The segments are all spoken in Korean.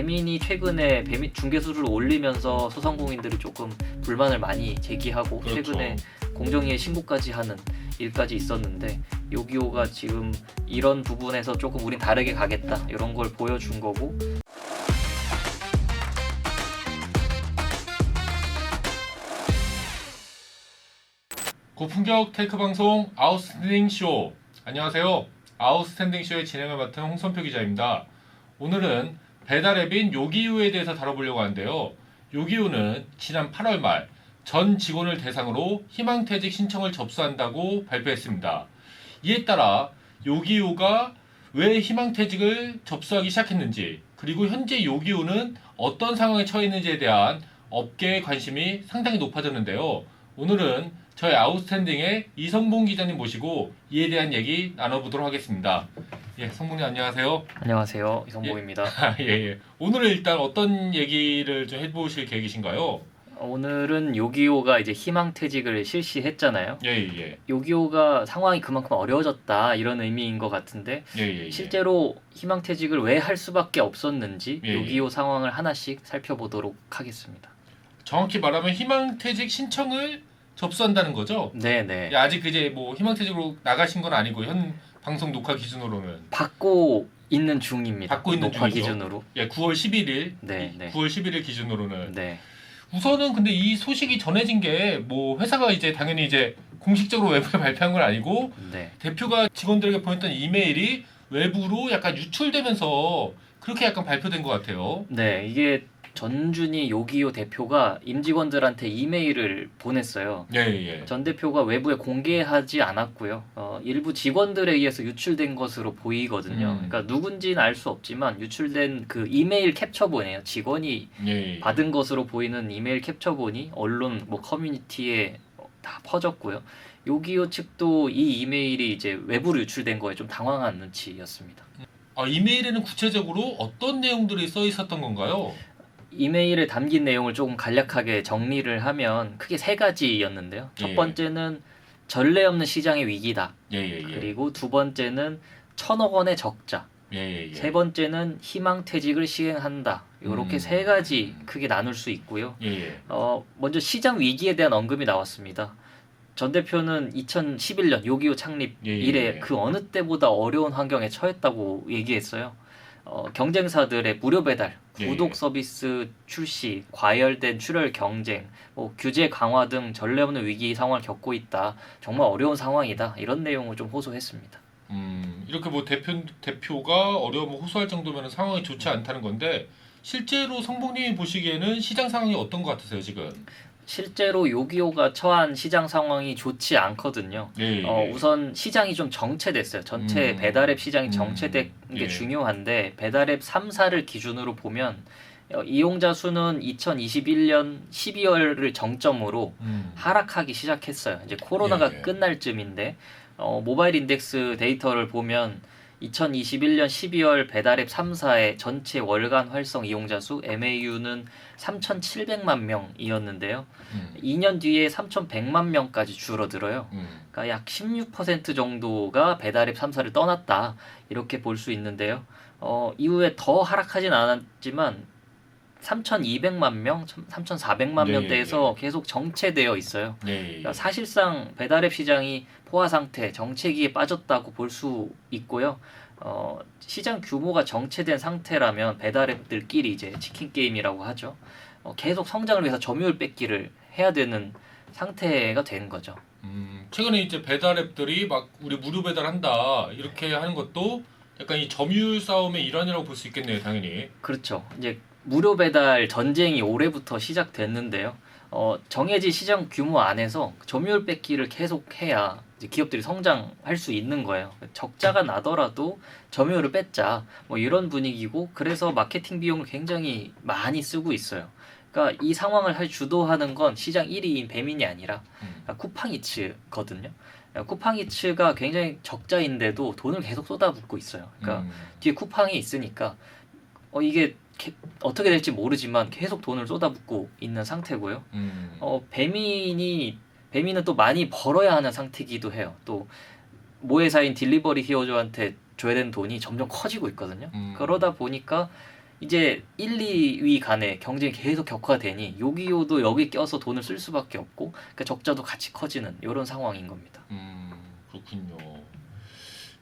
배민이 최근에 배민 중개수를 올리면서 소상공인들이 조금 불만을 많이 제기하고 그렇죠. 최근에 공정위에 신고까지 하는 일까지 있었는데 요기요가 지금 이런 부분에서 조금 우린 다르게 가겠다 이런 걸 보여준 거고. 고품격 테이크 방송 아웃스탠딩 쇼. 안녕하세요. 아웃스탠딩 쇼의 진행을 맡은 홍선표 기자입니다. 오늘은 배달 앱인 요기요에 대해서 다뤄보려고 하는데요. 요기요는 지난 8월 말 전 직원을 대상으로 희망퇴직 신청을 접수한다고 발표했습니다. 이에 따라 요기요가 왜 희망퇴직을 접수하기 시작했는지, 그리고 현재 요기요는 어떤 상황에 처해 있는지에 대한 업계의 관심이 상당히 높아졌는데요. 오늘은 저희 아웃스탠딩의 이성봉 기자님 모시고 이에 대한 얘기 나눠보도록 하겠습니다. 예, 성봉님 안녕하세요. 안녕하세요, 이성봉입니다. 예. 오늘은 일단 어떤 얘기를 좀 해보실 계획이신가요? 오늘은 요기요가 이제 희망퇴직을 실시했잖아요. 예. 요기요가 상황이 그만큼 어려워졌다 이런 의미인 것 같은데 예. 실제로 희망퇴직을 왜 할 수밖에 없었는지 예. 요기요 상황을 하나씩 살펴보도록 하겠습니다. 정확히 말하면 희망퇴직 신청을 접수한다는 거죠? 네네. 예, 아직 이제 뭐 희망퇴직으로 나가신 건 아니고 현 방송 녹화 기준으로는 받고 있는 중입니다. 받고 있는 녹화 중이죠. 기준으로. 예, 9월 11일, 네. 9월 11일 기준으로는 네. 우선은 근데 이 소식이 전해진 게 뭐 회사가 이제 당연히 이제 공식적으로 외부에 발표한 건 아니고 네. 대표가 직원들에게 보냈던 이메일이 외부로 약간 유출되면서 그렇게 약간 발표된 것 같아요. 네. 이게 전준희 요기요 대표가 임직원들한테 이메일을 보냈어요. 예. 전 대표가 외부에 공개하지 않았고요. 일부 직원들에 의해서 유출된 것으로 보이거든요. 그러니까 누군지는 알 수 없지만 유출된 그 이메일 캡처본이에요. 직원이 예. 받은 것으로 보이는 이메일 캡처본이 언론 뭐 커뮤니티에 다 퍼졌고요. 요기요 측도 이 이메일이 이제 외부로 유출된 거에 좀 당황한 눈치였습니다. 이메일에는 구체적으로 어떤 내용들이 써 있었던 건가요? 이메일에 담긴 내용을 조금 간략하게 정리를 하면 크게 세 가지였는데요. 첫 번째는 전례 없는 시장의 위기다. 예. 그리고 두 번째는 1,000억 원의 적자. 예. 세 번째는 희망퇴직을 시행한다. 이렇게 세 가지 크게 나눌 수 있고요. 예. 먼저 시장 위기에 대한 언급이 나왔습니다. 전 대표는 2011년 요기요 창립 이래 그 어느 때보다 어려운 환경에 처했다고 얘기했어요. 경쟁사들의 무료 배달, 구독 서비스 출시, 과열된 출혈 경쟁, 규제 강화 등 전례 없는 위기 상황을 겪고 있다. 정말 어려운 상황이다. 이런 내용을 좀 호소했습니다. 이렇게 뭐 대표가 어려움을 호소할 정도면 상황이 좋지 않다는 건데 실제로 성봉님이 보시기에는 시장 상황이 어떤 것 같으세요 지금? 실제로 요기요가 처한 시장 상황이 좋지 않거든요. 우선 시장이 좀 정체됐어요. 전체 배달앱 시장이 정체된 게 중요한데 배달앱 3사를 기준으로 보면 이용자 수는 2021년 12월을 정점으로 하락하기 시작했어요. 이제 코로나가 끝날 쯤인데 모바일 인덱스 데이터를 보면 2021년 12월 배달앱 3사의 전체 월간 활성 이용자 수 MAU는 3,700만 명이었는데요. 2년 뒤에 3,100만 명까지 줄어들어요. 그러니까 약 16% 정도가 배달앱 3사를 떠났다. 이렇게 볼 수 있는데요. 이후에 더 하락하진 않았지만 3,200만 명, 3,400만 명대에서 계속 정체되어 있어요. 그러니까 사실상 배달앱 시장이 포화 상태, 정체기에 빠졌다고 볼 수 있고요. 시장 규모가 정체된 상태라면 배달앱들끼리 이제 치킨 게임이라고 하죠. 계속 성장을 위해서 점유율 뺏기를 해야 되는 상태가 된 거죠. 최근에 이제 배달앱들이 막 우리 무료 배달한다 이렇게 하는 것도 약간 이 점유율 싸움의 일환이라고 볼 수 있겠네요, 당연히. 그렇죠. 이제 무료 배달 전쟁이 올해부터 시작됐는데요. 정해진 시장 규모 안에서 점유율 뺏기를 계속해야 이제 기업들이 성장할 수 있는 거예요. 적자가 나더라도 점유율을 뺏자 뭐 이런 분위기고 그래서 마케팅 비용을 굉장히 많이 쓰고 있어요. 그러니까 이 상황을 주도하는 건 시장 1위인 배민이 아니라 쿠팡이츠거든요. 쿠팡이츠가 굉장히 적자인데도 돈을 계속 쏟아붓고 있어요. 그러니까 뒤에 쿠팡이 있으니까 이게 어떻게 될지 모르지만 계속 돈을 쏟아붓고 있는 상태고요. 배민은 또 많이 벌어야 하는 상태이기도 해요. 또 모회사인 딜리버리 히어로즈한테 줘야 되는 돈이 점점 커지고 있거든요. 그러다 보니까 이제 1, 2위 간에 경쟁이 계속 격화되니 요기요도 여기 껴서 돈을 쓸 수밖에 없고 그러니까 적자도 같이 커지는 이런 상황인 겁니다. 그렇군요.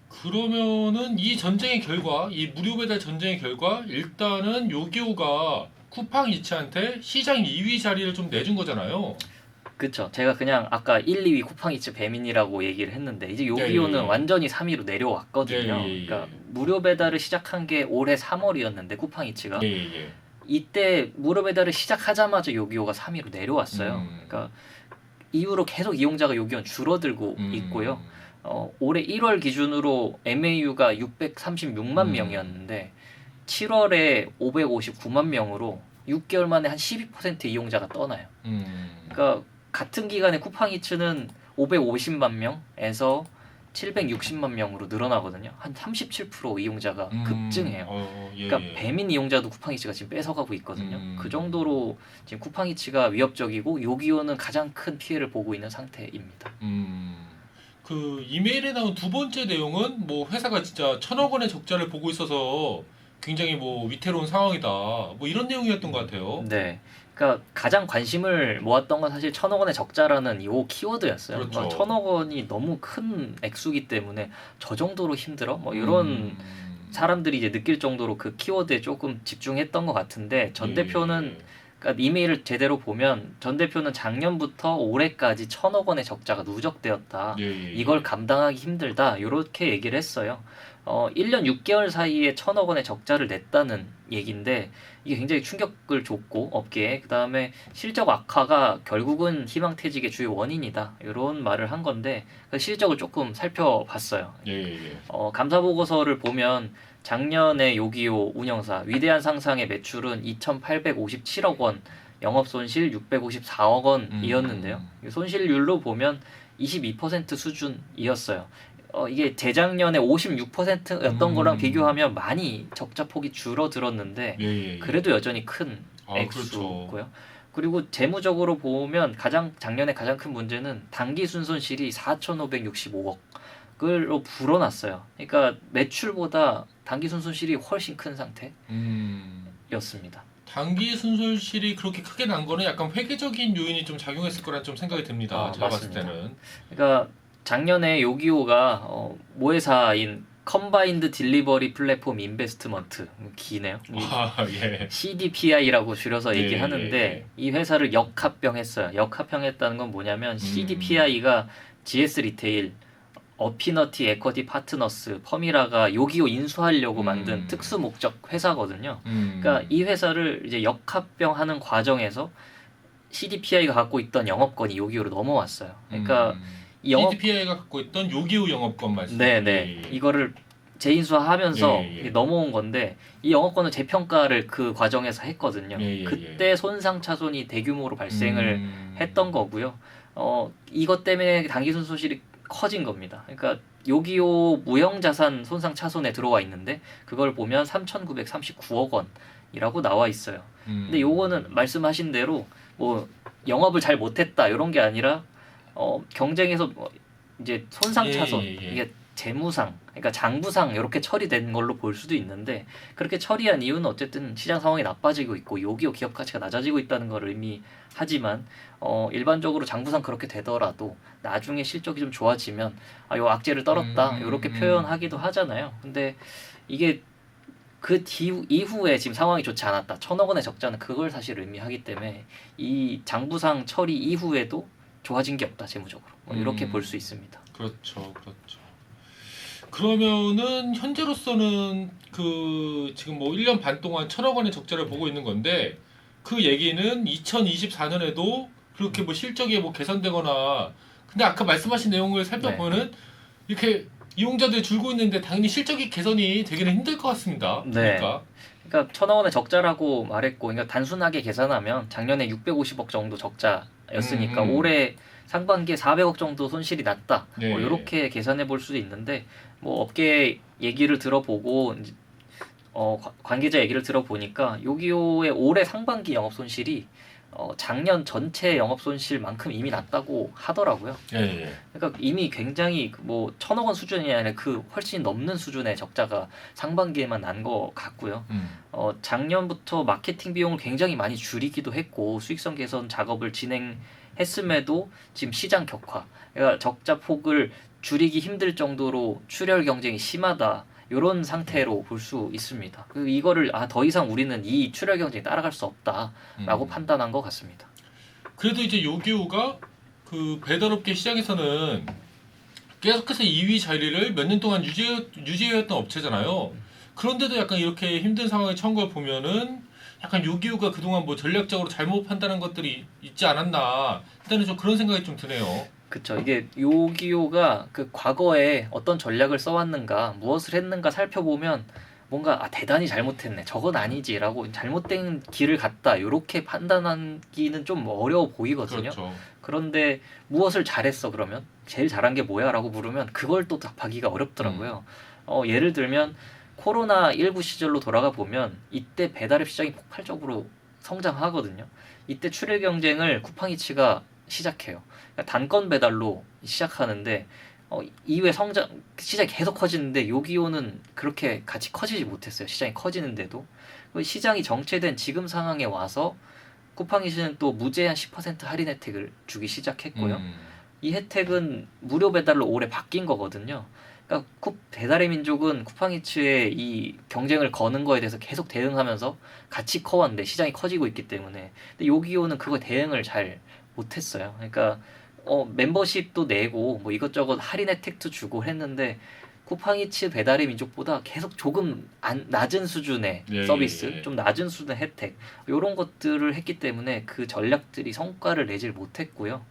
그러면은 이 전쟁의 결과, 이 무료 배달 전쟁의 결과 일단은 요기요가 쿠팡이츠한테 시장 2위 자리를 좀 내준 거잖아요. 그쵸. 제가 그냥 아까 1, 2위 쿠팡이츠 배민이라고 얘기를 했는데 이제 요기요는 완전히 3위로 내려왔거든요. 그러니까 무료 배달을 시작한 게 올해 3월이었는데 쿠팡이츠가 이때 무료 배달을 시작하자마자 요기요가 3위로 내려왔어요. 그러니까 이후로 계속 이용자가 요기요는 줄어들고 있고요. 올해 1월 기준으로 MAU가 636만 명이었는데 7월에 559만 명으로 6개월 만에 한 12% 이용자가 떠나요. 그러니까 같은 기간에 쿠팡이츠는 550만 명에서 760만 명으로 늘어나거든요. 한 37% 이용자가 급증해요. 그러니까 배민 이용자도 쿠팡이츠가 지금 뺏어가고 있거든요. 그 정도로 지금 쿠팡이츠가 위협적이고 요기요는 가장 큰 피해를 보고 있는 상태입니다. 그 이메일에 나온 두 번째 내용은 뭐 회사가 진짜 1,000억 원의 적자를 보고 있어서 굉장히 뭐 위태로운 상황이다. 뭐 이런 내용이었던 것 같아요. 네. 그러니까 가장 관심을 모았던 건 사실 1,000억 원의 적자라는 이 키워드였어요. 그렇죠. 그러니까 1,000억 원이 너무 큰 액수기 때문에 저 정도로 힘들어? 뭐 이런 사람들이 이제 느낄 정도로 그 키워드에 조금 집중했던 것 같은데 전 대표는 그러니까 이메일을 제대로 보면 전 대표는 작년부터 올해까지 1,000억 원의 적자가 누적되었다. 이걸 감당하기 힘들다. 이렇게 얘기를 했어요. 1년 6개월 사이에 1,000억 원의 적자를 냈다는 얘기인데 이게 굉장히 충격을 줬고 업계에 그다음에 실적 악화가 결국은 희망퇴직의 주요 원인이다. 이런 말을 한 건데 그 실적을 조금 살펴봤어요. 감사 보고서를 보면 작년에 요기요 운영사 위대한 상상의 매출은 2,857억 원, 영업 손실 654억 원이었는데요. 손실률로 보면 22% 수준이었어요. 이게 재작년에 56%였던 거랑 비교하면 많이 적자 폭이 줄어들었는데 그래도 여전히 큰 액수고요. 그렇죠. 그리고 재무적으로 보면 작년에 가장 큰 문제는 당기 순손실이 4,565억으로 불어났어요. 그러니까 매출보다 당기 순손실이 훨씬 큰 상태였습니다. 단기 순손실이 그렇게 크게 난 거는 약간 회계적인 요인이 좀 작용했을 거란 좀 생각이 듭니다. 제가 맞습니다. 봤을 때는. 그러니까 작년에 요기요가 모회사인 컴바인드 딜리버리 플랫폼 인베스트먼트 기네요. CDPI라고 줄여서 얘기하는데 이 회사를 역합병했어요. 역합병했다는 건 뭐냐면 CDPI가 GS 리테일, 어피너티 에쿼티 파트너스, 퍼미라가 요기요 인수하려고 만든 특수 목적 회사거든요. 그러니까 이 회사를 이제 역합병하는 과정에서 CDPI가 갖고 있던 영업권이 요기요로 넘어왔어요. 그러니까 CDPI가 갖고 있던 요기요 영업권 말씀이시죠? 네네. 이거를 재인수하면서 넘어온 건데 이 영업권은 재평가를 그 과정에서 했거든요. 그때 손상차손이 대규모로 발생을 했던 거고요. 이것 때문에 당기 순손실이 커진 겁니다. 그러니까 요기요 무형자산 손상차손에 들어와 있는데 그걸 보면 3,939억 원이라고 나와 있어요. 근데 요거는 말씀하신 대로 뭐 영업을 잘 못했다 이런 게 아니라 경쟁에서 이제 손상차손 이게 재무상 그러니까 장부상 이렇게 처리된 걸로 볼 수도 있는데 그렇게 처리한 이유는 어쨌든 시장 상황이 나빠지고 있고 요기요 기업 가치가 낮아지고 있다는 걸 의미하지만 일반적으로 장부상 그렇게 되더라도 나중에 실적이 좀 좋아지면 요 악재를 떨었다 이렇게 표현하기도 하잖아요. 근데 이게 그 이후에 지금 상황이 좋지 않았다. 1,000억 원의 적자는 그걸 사실 의미하기 때문에 이 장부상 처리 이후에도 좋아진 게 없다 재무적으로 이렇게 볼 수 있습니다. 그렇죠. 그러면은 현재로서는 그 지금 뭐 1년 반 동안 1,000억 원의 적자를 보고 있는 건데 그 얘기는 2024년에도 그렇게 뭐 실적이 뭐 개선되거나 근데 아까 말씀하신 내용을 살펴보면은 이렇게 이용자들이 줄고 있는데 당연히 실적이 개선이 되기는 힘들 것 같습니다. 그러니까 1,000억 원의 적자라고 말했고 그러니까 단순하게 계산하면 작년에 650억 정도 적자였으니까 올해 상반기에 400억 정도 손실이 났다. 뭐 이렇게 계산해 볼 수도 있는데 뭐 업계 얘기를 들어보고 관계자 얘기를 들어보니까 요기요의 올해 상반기 영업 손실이 작년 전체 영업 손실만큼 이미 났다고 하더라고요. 예. 그러니까 이미 굉장히 뭐 1,000억 원 수준이 아니라 그 훨씬 넘는 수준의 적자가 상반기에만 난 것 같고요. 작년부터 마케팅 비용을 굉장히 많이 줄이기도 했고 수익성 개선 작업을 진행했음에도 지금 시장 격화, 그러니까 적자 폭을 줄이기 힘들 정도로 출혈 경쟁이 심하다. 이런 상태로 볼 수 있습니다. 그리고 이거를 더 이상 우리는 이 출혈 경쟁에 따라갈 수 없다라고 판단한 것 같습니다. 그래도 이제 요기요가 그 배달업계 시장에서는 계속해서 2위 자리를 몇 년 동안 유지해왔던 업체잖아요. 그런데도 약간 이렇게 힘든 상황에 처한 걸 보면은 약간 요기요가 그동안 뭐 전략적으로 잘못 판단한 것들이 있지 않았나. 일단은 좀 그런 생각이 좀 드네요. 그쵸. 이게 요기요가 그 과거에 어떤 전략을 써왔는가, 무엇을 했는가 살펴보면 뭔가 대단히 잘못했네, 저건 아니지라고 잘못된 길을 갔다 이렇게 판단하기는 좀 어려워 보이거든요. 그렇죠. 그런데 무엇을 잘했어 그러면 제일 잘한 게 뭐야라고 물으면 그걸 또 답하기가 어렵더라고요. 예를 들면 코로나19 시절로 돌아가 보면 이때 배달앱 시장이 폭발적으로 성장하거든요. 이때 출혈 경쟁을 쿠팡이츠가 시작해요. 그러니까 단건 배달로 시작하는데 이후에 시장이 계속 커지는데 요기요는 그렇게 같이 커지지 못했어요. 시장이 커지는데도 시장이 정체된 지금 상황에 와서 쿠팡이츠는 또 무제한 10% 할인 혜택을 주기 시작했고요. 이 혜택은 무료 배달로 올해 바뀐 거거든요. 그러니까 배달의 민족은 쿠팡이츠의 이 경쟁을 거는 거에 대해서 계속 대응하면서 같이 커왔는데 시장이 커지고 있기 때문에. 근데 요기요는 그거 대응을 잘 못했어요. 그러니까 멤버십도 내고 뭐 이것저것 할인 혜택도 주고 했는데 쿠팡이츠 배달의 민족보다 계속 조금 낮은 수준의 서비스, 좀 낮은 수준의 혜택 이런 것들을 했기 때문에 그 전략들이 성과를 내질 못했고요.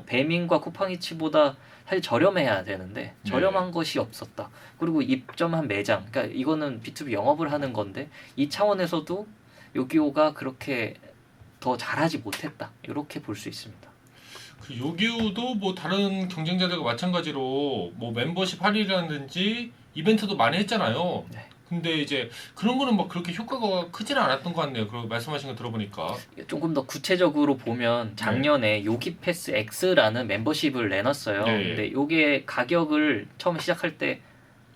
배민과 쿠팡이츠보다 사실 저렴해야 되는데 저렴한 것이 없었다. 그리고 입점한 매장, 그러니까 이거는 B2B 영업을 하는 건데 이 차원에서도 요기요가 그렇게 더 잘하지 못했다. 이렇게 볼 수 있습니다. 그 요기요도 뭐 다른 경쟁자들과 마찬가지로 뭐 멤버십 할인이라든지 이벤트도 많이 했잖아요. 네. 근데 이제 그런 거는 막 그렇게 효과가 크지는 않았던 것 같네요. 그 말씀하신 거 들어보니까. 조금 더 구체적으로 보면 작년에 요기패스 X라는 멤버십을 내놨어요. 근데 이게 가격을 처음 시작할 때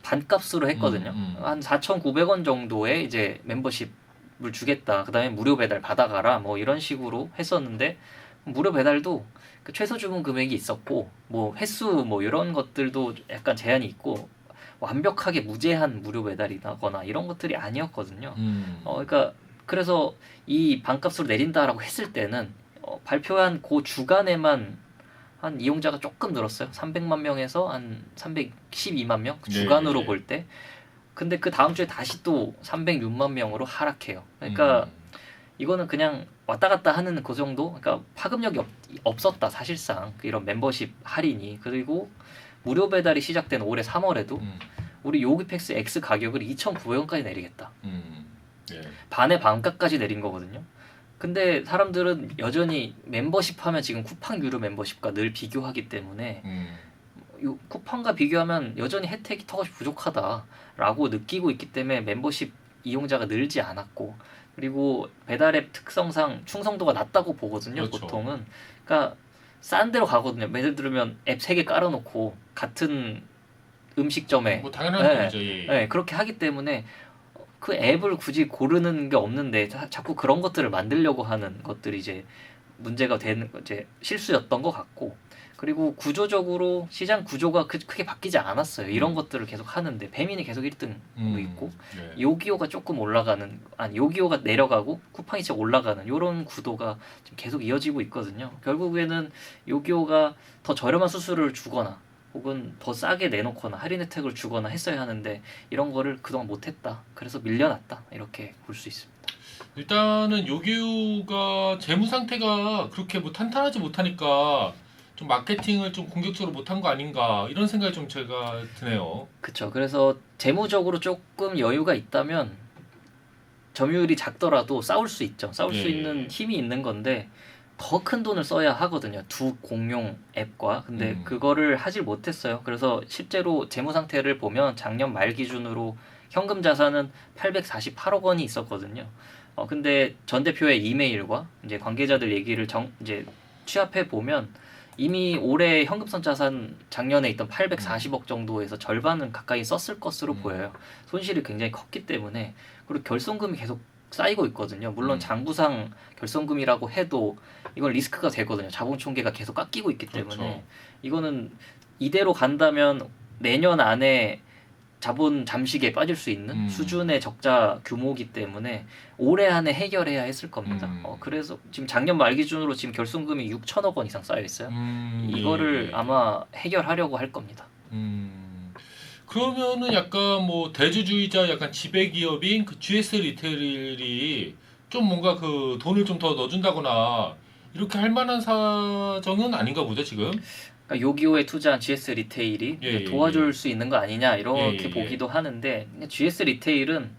반값으로 했거든요. 한 4,900원 정도의 이제 멤버십을 주겠다. 그다음에 무료 배달 받아가라. 뭐 이런 식으로 했었는데 무료 배달도 그 최소 주문 금액이 있었고 뭐 횟수 뭐 이런 것들도 약간 제한이 있고 완벽하게 무제한 무료 배달이거나 이런 것들이 아니었거든요. 그러니까 그래서 이 반값으로 내린다라고 했을 때는 발표한 그 주간에만 한 이용자가 조금 늘었어요. 300만 명에서 한 312만 명 주간으로 볼 때. 근데 그 다음 주에 다시 또 306만 명으로 하락해요. 그러니까 이거는 그냥 왔다 갔다 하는 그 정도. 그러니까 파급력이 없었다 사실상 이런 멤버십 할인이. 그리고 무료 배달이 시작된 올해 3월에도 우리 요기패스 X 가격을 2,900원까지 내리겠다. 반의 반값까지 내린 거거든요. 근데 사람들은 여전히 멤버십 하면 지금 쿠팡 유료 멤버십과 늘 비교하기 때문에 쿠팡과 비교하면 여전히 혜택이 턱없이 부족하다라고 느끼고 있기 때문에 멤버십 이용자가 늘지 않았고, 그리고 배달앱 특성상 충성도가 낮다고 보거든요. 그렇죠. 보통은. 그러니까 싼 데로 가거든요. 예를 들면 앱 3개 깔아놓고 같은 음식점에 뭐 당연한 거죠. 네, 그렇게 하기 때문에 그 앱을 굳이 고르는 게 없는데 자꾸 그런 것들을 만들려고 하는 것들이 이제 문제가 되는, 이제 실수였던 것 같고, 그리고 구조적으로 시장 구조가 크게 바뀌지 않았어요. 이런 것들을 계속 하는데 배민이 계속 1등으로 있고 요기요가 조금 올라가는, 요기요가 내려가고 쿠팡이츠가 올라가는 이런 구도가 지금 계속 이어지고 있거든요. 결국에는 요기요가 더 저렴한 수수료를 주거나 혹은 더 싸게 내놓거나 할인 혜택을 주거나 했어야 하는데 이런 거를 그동안 못했다. 그래서 밀려났다. 이렇게 볼 수 있습니다. 일단은 요기요가 재무 상태가 그렇게 뭐 탄탄하지 못하니까 좀 마케팅을 좀 공격적으로 못한 거 아닌가 이런 생각이 좀 제가 드네요. 그렇죠. 그래서 재무적으로 조금 여유가 있다면 점유율이 작더라도 싸울 수 있죠. 싸울 수 있는 힘이 있는 건데 더 큰 돈을 써야 하거든요. 두 공용 앱과. 근데 그거를 하질 못했어요. 그래서 실제로 재무 상태를 보면 작년 말 기준으로 현금 자산은 848억 원이 있었거든요. 근데 전 대표의 이메일과 이제 관계자들 얘기를 이제 취합해 보면 이미 올해 현금성 자산 작년에 있던 840억 정도에서 절반은 가까이 썼을 것으로 보여요. 손실이 굉장히 컸기 때문에. 그리고 결손금이 계속 쌓이고 있거든요. 물론 장부상 결손금이라고 해도 이건 리스크가 되거든요. 자본총계가 계속 깎이고 있기 때문에. 그렇죠. 이거는 이대로 간다면 내년 안에 자본 잠식에 빠질 수 있는 수준의 적자 규모이기 때문에 올해 안에 해결해야 했을 겁니다. 그래서 지금 작년 말 기준으로 지금 결손금이 6천억 원 이상 쌓여 있어요. 이거를 아마 해결하려고 할 겁니다. 그러면은 약간 뭐 대주주이자 약간 지배기업인 그 GS 리테일이 좀 뭔가 그 돈을 좀 더 넣어준다거나 이렇게 할 만한 사정은 아닌가 보죠 지금? 그러니까 요기요에 투자한 GS 리테일이 도와줄 수 있는 거 아니냐 이렇게 보기도 하는데 GS 리테일은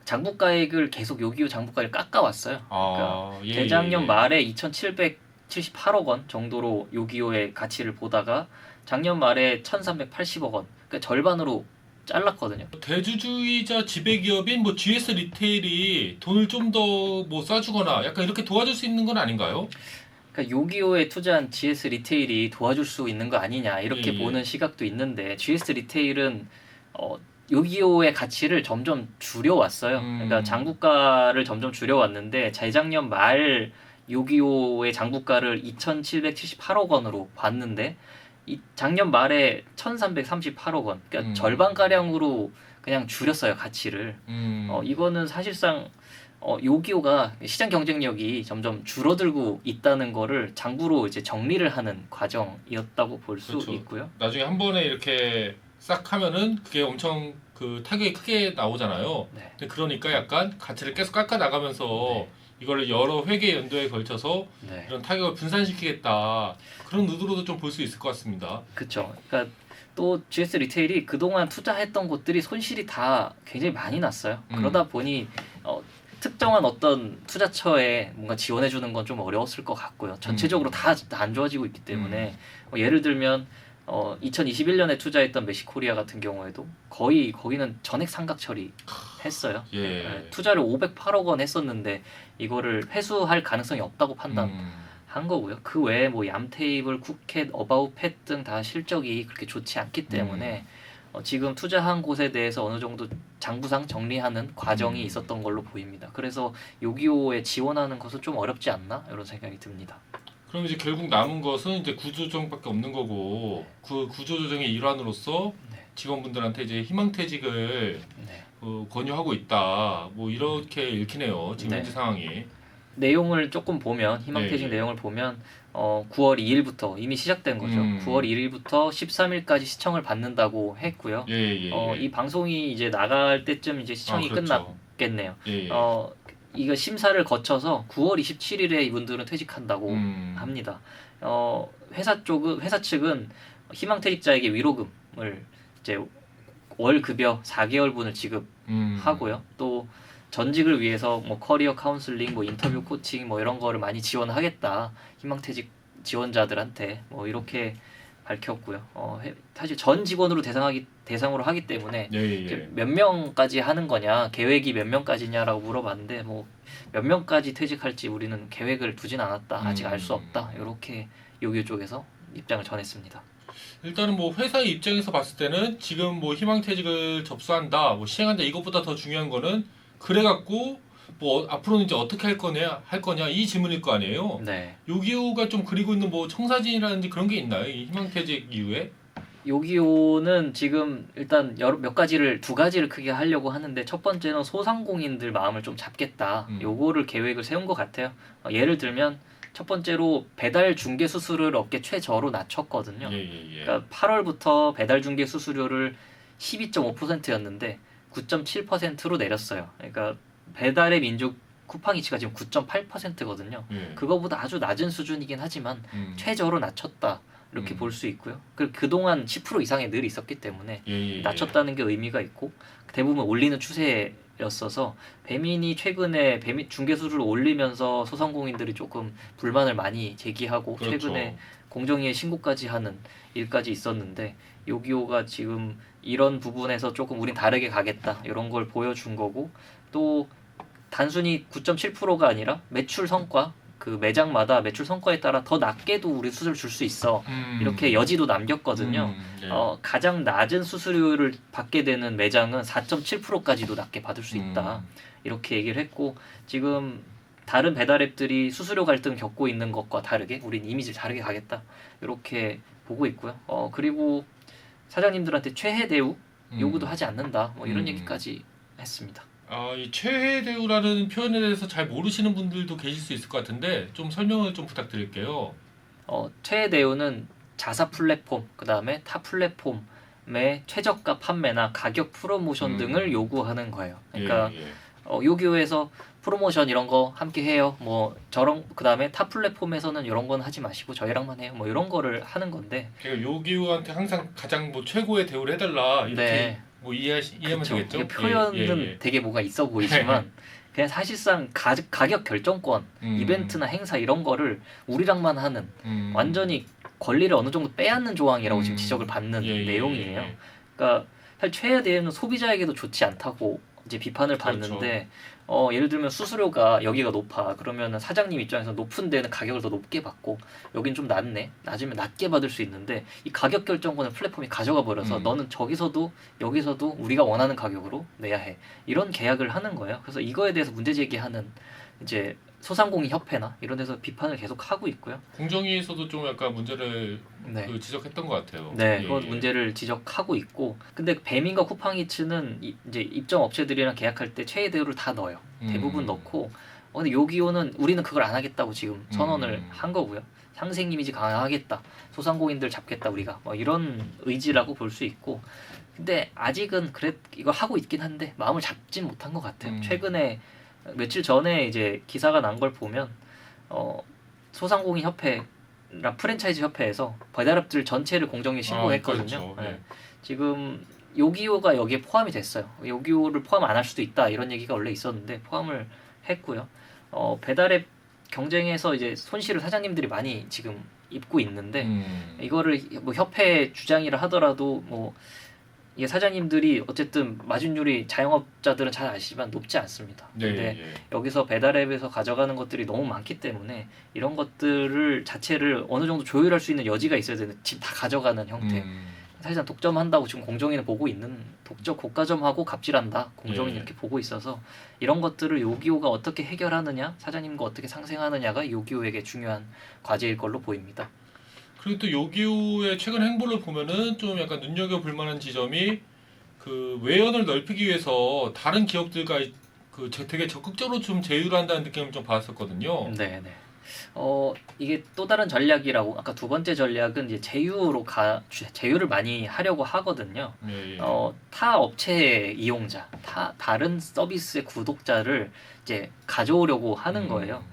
장부가액을 계속 요기요 장부가를 깎아왔어요. 그러니까 재작년 말에 2,778억 원 정도로 요기요의 가치를 보다가 작년 말에 1,380억 원, 그러니까 절반으로 잘랐거든요. 대주주이자 지배기업인 뭐 GS 리테일이 돈을 좀 더 뭐 쏴주거나 약간 이렇게 도와줄 수 있는 건 아닌가요? 그러니까 요기요에 투자한 GS 리테일이 도와줄 수 있는 거 아니냐 이렇게 보는 시각도 있는데 GS 리테일은 요기요의 가치를 점점 줄여왔어요. 그러니까 장부가를 점점 줄여왔는데 재작년 말 요기요의 장부가를 2,778억 원으로 봤는데 작년 말에 1,338억 원, 그러니까 절반 가량으로 그냥 줄였어요 가치를. 이거는 사실상 요기요가 시장 경쟁력이 점점 줄어들고 있다는 거를 장부로 이제 정리를 하는 과정이었다고 볼 수 있고요. 나중에 한 번에 이렇게 싹 하면은 그게 엄청 그 타격이 크게 나오잖아요. 근데 그러니까 약간 가치를 계속 깎아 나가면서 이거를 여러 회계 연도에 걸쳐서 이런 타격을 분산시키겠다. 그런 의도로도 좀 볼 수 있을 것 같습니다. 그렇죠. 그러니까 또 GS 리테일이 그동안 투자했던 곳들이 손실이 다 굉장히 많이 났어요. 그러다 보니 특정한 어떤 투자처에 뭔가 지원해 주는 건 좀 어려웠을 것 같고요. 전체적으로 다 안 좋아지고 있기 때문에 예를 들면 2021년에 투자했던 메시코리아 같은 경우에도 거의 거기는 전액 상각 처리했어요. 투자를 508억 원 했었는데 이거를 회수할 가능성이 없다고 판단한 거고요. 그 외에 뭐 얌테이블, 쿠켓, 어바웃팻 등 다 실적이 그렇게 좋지 않기 때문에 지금 투자한 곳에 대해서 어느 정도 장부상 정리하는 과정이 있었던 걸로 보입니다. 그래서 요기요에 지원하는 것은 좀 어렵지 않나 이런 생각이 듭니다. 그럼 이제 결국 남은 것은 이제 구조조정밖에 없는 거고 그 구조조정의 일환으로서 직원분들한테 이제 희망퇴직을 권유하고 있다. 뭐 이렇게 읽히네요. 지금 현재 상황이. 내용을 조금 보면 희망퇴직 내용을 보면 9월 2일부터 이미 시작된 거죠. 9월 1일부터 13일까지 시청을 받는다고 했고요. 이 방송이 이제 나갈 때쯤 이제 시청이 끝났겠네요. 이거 심사를 거쳐서 9월 27일에 이분들은 퇴직한다고 합니다. 회사 측은 희망퇴직자에게 위로금을 이제 월 급여 4개월분을 지급하고요. 또 전직을 위해서 뭐 커리어 카운슬링, 뭐 인터뷰 코칭 뭐 이런 거를 많이 지원하겠다. 희망퇴직 지원자들한테 뭐 이렇게 밝혔고요. 사실 전 직원으로 대상으로 하기 때문에 몇 명까지 하는 거냐, 계획이 몇 명까지냐라고 물어봤는데 뭐 몇 명까지 퇴직할지 우리는 계획을 두진 않았다. 아직 알 수 없다. 이렇게 요기요 쪽에서 입장을 전했습니다. 일단은 뭐 회사의 입장에서 봤을 때는 지금 뭐 희망퇴직을 접수한다, 뭐 시행한다 이것보다 더 중요한 거는 그래갖고 뭐 앞으로는 이제 어떻게 할 거냐 이 질문일 거 아니에요. 요기요가 좀 그리고 있는 뭐 청사진이라든지 그런 게 있나요? 이 희망퇴직 이후에? 요기요는 지금 일단 두 가지를 크게 하려고 하는데 첫 번째는 소상공인들 마음을 좀 잡겠다. 요거를 계획을 세운 것 같아요. 예를 들면 첫 번째로 배달 중개 수수료를 업계 최저로 낮췄거든요. 그러니까 8월부터 배달 중개 수수료를 12.5%였는데 9.7%로 내렸어요. 그러니까 배달의 민족 쿠팡이츠가 지금 9.8%거든요. 그거보다 아주 낮은 수준이긴 하지만 최저로 낮췄다. 이렇게 볼 수 있고요. 그동안 10% 이상에 늘 있었기 때문에 낮췄다는 게 의미가 있고 대부분 올리는 추세였어서 배민이 최근에 중개수를 올리면서 소상공인들이 조금 불만을 많이 제기하고 최근에 공정위에 신고까지 하는 일까지 있었는데 요기요가 지금 이런 부분에서 조금 우린 다르게 가겠다 이런 걸 보여준 거고 또 단순히 9.7%가 아니라 매출 성과 그 매장마다 매출 성과에 따라 더 낮게도 우리 수수료 줄 수 있어. 이렇게 여지도 남겼거든요. 네. 가장 낮은 수수료를 받게 되는 매장은 4.7%까지도 낮게 받을 수 있다. 이렇게 얘기를 했고 지금 다른 배달앱들이 수수료 갈등 겪고 있는 것과 다르게 우린 이미지를 다르게 가겠다. 이렇게 보고 있고요. 그리고 사장님들한테 최혜 대우 요구도 하지 않는다. 뭐 이런 얘기까지 했습니다. 이 최혜 대우라는 표현에 대해서 잘 모르시는 분들도 계실 수 있을 것 같은데 좀 설명을 좀 부탁드릴게요. 최혜 대우는 자사 플랫폼, 그 다음에 타 플랫폼의 최저가 판매나 가격 프로모션 등을 요구하는 거예요. 그러니까 요기요에서 프로모션 이런 거 함께 해요. 뭐 저런 그 다음에 타 플랫폼에서는 이런 건 하지 마시고 저희랑만 해요. 뭐 이런 거를 하는 건데. 그러니까 요기요한테 항상 가장 뭐 최고의 대우를 해달라 이렇게. 네. 뭐 이해하면 되겠죠? 표현은 되게 뭐가 있어 보이지만 그냥 사실상 가격 결정권, 이벤트나 행사 이런 거를 우리랑만 하는 완전히 권리를 어느 정도 빼앗는 조항이라고 지금 지적을 받는 내용이에요. 그러니까 사실 최혜에 대해서는 소비자에게도 좋지 않다고 이제 비판을 받는데 예를 들면 수수료가 여기가 높아 그러면 사장님 입장에서 높은 데는 가격을 더 높게 받고 여긴 좀 낮네 낮으면 낮게 받을 수 있는데 이 가격 결정권을 플랫폼이 가져가 버려서 너는 저기서도 여기서도 우리가 원하는 가격으로 내야 해 이런 계약을 하는 거예요. 그래서 이거에 대해서 문제 제기하는 이제 소상공인 협회나 이런 데서 비판을 계속 하고 있고요. 공정위에서도 좀 약간 문제를 지적했던 것 같아요. 네, 그건 문제를 지적하고 있고, 근데 배민과 쿠팡이츠는 이제 입점 업체들이랑 계약할 때 최애 대우를 다 넣어요. 대부분 넣고, 근데 요기요는 우리는 그걸 안 하겠다고 지금 선언을 한 거고요. 상생 이미지 강화하겠다, 소상공인들 잡겠다 우리가 뭐 이런 의지라고 볼 수 있고, 근데 아직은 이거 하고 있긴 한데 마음을 잡진 못한 것 같아요. 최근에 며칠 전에 이제 기사가 난 걸 보면 소상공인 협회랑 프랜차이즈 협회에서 배달앱들 전체를 공정위에 신고했거든요. 그렇죠. 네. 지금 요기요가 여기에 포함이 됐어요. 요기요를 포함 안 할 수도 있다 이런 얘기가 원래 있었는데 포함을 했고요. 배달앱 경쟁에서 이제 손실을 사장님들이 많이 지금 입고 있는데 이거를 뭐 협회 주장이라 하더라도 뭐 이게 사장님들이 어쨌든 마진율이 자영업자들은 잘 아시지만 높지 않습니다. 근데 여기서 배달앱에서 가져가는 것들이 너무 많기 때문에 이런 것들을 자체를 어느 정도 조율할 수 있는 여지가 있어야 되는데 지금 다 가져가는 형태. 사실상 독점한다고 지금 공정위는 보고 있는 고가점하고 갑질한다. 공정위는 이렇게 보고 있어서 이런 것들을 요기요가 어떻게 해결하느냐, 사장님과 어떻게 상생하느냐가 요기요에게 중요한 과제일 걸로 보입니다. 그리고 또 요기요의 최근 행보를 보면은 좀 약간 눈여겨볼 만한 지점이 그 외연을 넓히기 위해서 다른 기업들과 되게 적극적으로 좀 제휴를 한다는 느낌을 좀 받았었거든요. 네. 이게 또 다른 전략이라고 아까 두 번째 전략은 이제 제휴를 많이 하려고 하거든요. 타 업체의 이용자, 다른 서비스의 구독자를 이제 가져오려고 하는 거예요.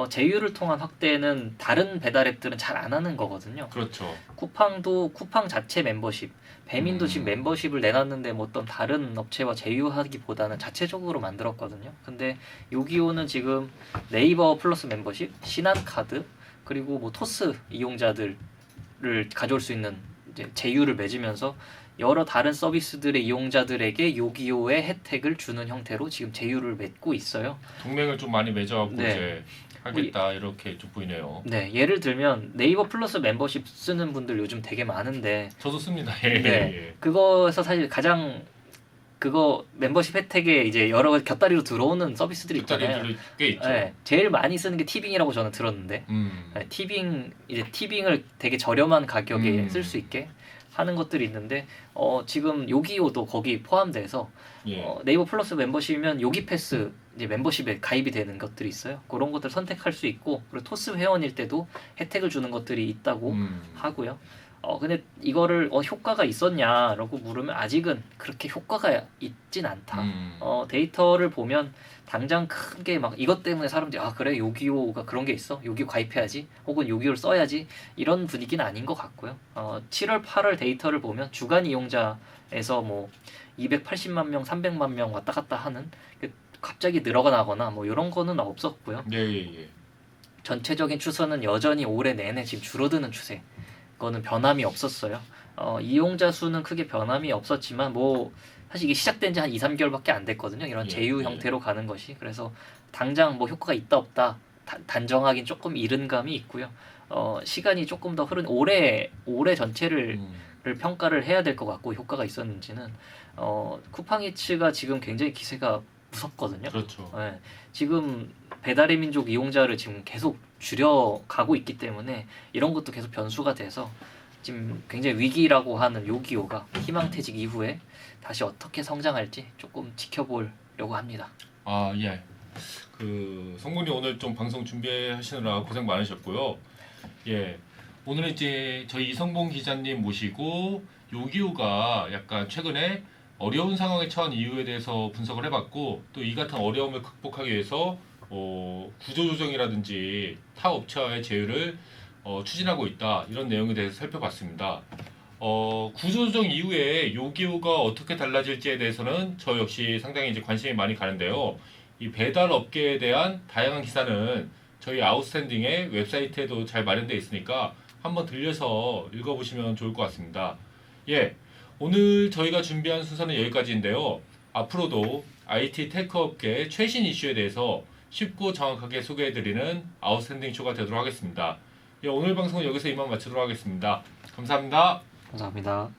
제휴를 통한 확대는 다른 배달앱들은 잘 안 하는 거거든요. 그렇죠. 쿠팡도 쿠팡 자체 멤버십, 배민도 지금 멤버십을 내놨는데 뭐 어떤 다른 업체와 제휴하기보다는 자체적으로 만들었거든요. 근데 요기요는 지금 네이버 플러스 멤버십, 신한카드 그리고 뭐 토스 이용자들을 가져올 수 있는 이제 제휴를 맺으면서 여러 다른 서비스들의 이용자들에게 요기요의 혜택을 주는 형태로 지금 제휴를 맺고 있어요. 동맹을 좀 많이 맺어갖고 이제 하겠다 이렇게 좀 보이네요. 네, 예를 들면 네이버 플러스 멤버십 쓰는 분들 요즘 되게 많은데 저도 씁니다. 그거에서 사실 가장 그거 멤버십 혜택에 이제 여러 가지 곁다리로 들어오는 서비스들이 있잖아요. 꽤 있죠. 네, 제일 많이 쓰는 게 티빙이라고 저는 들었는데 티빙을 되게 저렴한 가격에 쓸 수 있게 하는 것들이 있는데 지금 요기요도 거기 포함돼서 네이버 플러스 멤버십이면 요기 패스 이제 멤버십에 가입이 되는 것들이 있어요. 그런 것들 선택할 수 있고 그리고 토스 회원일 때도 혜택을 주는 것들이 있다고 하고요. 근데 이거를 효과가 있었냐라고 물으면 아직은 그렇게 효과가 있진 않다. 데이터를 보면 당장 크게 막 이것 때문에 사람들이 그래 요기요가 그런 게 있어? 요기요 가입해야지 혹은 요기요를 써야지 이런 분위기는 아닌 것 같고요. 7월 8월 데이터를 보면 주간 이용자에서 뭐 280만 명 300만 명 왔다 갔다 하는 갑자기 늘어나거나 뭐 이런 거는 없었고요. 전체적인 추세는 여전히 올해 내내 지금 줄어드는 추세. 그거는 변함이 없었어요. 이용자 수는 크게 변함이 없었지만 뭐 사실 이게 시작된 지 한 2, 3개월밖에 안 됐거든요. 이런 예, 제휴 예. 형태로 가는 것이. 그래서 당장 뭐 효과가 있다 없다 단정하긴 조금 이른 감이 있고요. 시간이 조금 더 흐른 올해 전체를 평가를 해야 될 것 같고 효과가 있었는지는 쿠팡이츠가 지금 굉장히 기세가 무섭거든요. 그렇죠. 네, 지금 배달의 민족 이용자를 지금 계속 줄여가고 있기 때문에 이런 것도 계속 변수가 돼서 지금 굉장히 위기라고 하는 요기요가 희망퇴직 이후에 다시 어떻게 성장할지 조금 지켜보려고 합니다. 아 예. 그 성군이 오늘 좀 방송 준비하시느라 고생 많으셨고요. 예. 오늘은 이제 저희 이성봉 기자님 모시고 요기요가 약간 최근에 어려운 상황에 처한 이유에 대해서 분석을 해봤고 또 이 같은 어려움을 극복하기 위해서 구조조정이라든지 타 업체와의 제휴를 추진하고 있다 이런 내용에 대해서 살펴봤습니다. 구조조정 이후에 요기요가 어떻게 달라질지에 대해서는 저 역시 상당히 이제 관심이 많이 가는데요. 이 배달 업계에 대한 다양한 기사는 저희 아웃스탠딩의 웹사이트에도 잘 마련되어 있으니까 한번 들려서 읽어보시면 좋을 것 같습니다. 예, 오늘 저희가 준비한 순서는 여기까지인데요. 앞으로도 IT 테크 업계 최신 이슈에 대해서 쉽고 정확하게 소개해드리는 아웃스탠딩 쇼가 되도록 하겠습니다. 예, 오늘 방송은 여기서 이만 마치도록 하겠습니다. 감사합니다. 감사합니다.